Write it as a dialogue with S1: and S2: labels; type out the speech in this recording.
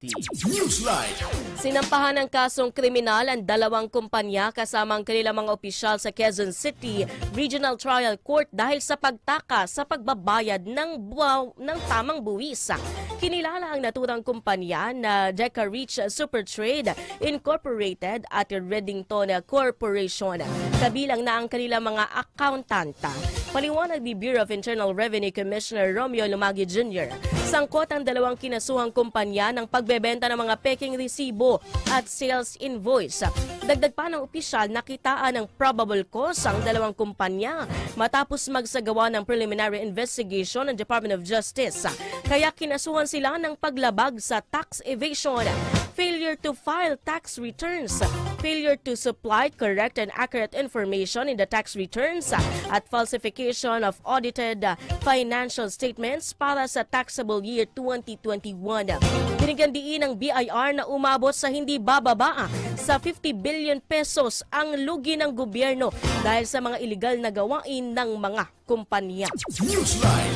S1: City Newsline.
S2: Sinampahan ng kasong kriminal ang dalawang kumpanya kasama ang kanilang mga opisyal sa Quezon City Regional Trial Court dahil sa pagtaka sa pagbabayad ng tamang buwis. Kinilala ang naturang kumpanya na Deca Rich Supertrade Incorporated at Reddington Corporation. Kabilang na ang kanilang mga accountanta. Paliwanag ni Bureau of Internal Revenue Commissioner Romeo Lumagi Jr. Sangkot ang dalawang kinasuhang kumpanya ng pagbebenta ng mga peking resibo at sales invoice. Dagdag pa ng opisyal, nakitaan ng probable cause ang dalawang kumpanya matapos magsagawa ng preliminary investigation ng Department of Justice. Kaya kinasuhan sila ng paglabag sa tax evasion, failure to file tax returns, failure to supply correct and accurate information in the tax returns, at falsification of audited financial statements para sa taxable year 2021. Binigyan diin ng BIR na umabot sa hindi bababa sa 50 billion pesos ang lugi ng gobyerno dahil sa mga illegal na gawain ng mga kumpanya.
S1: Newsline.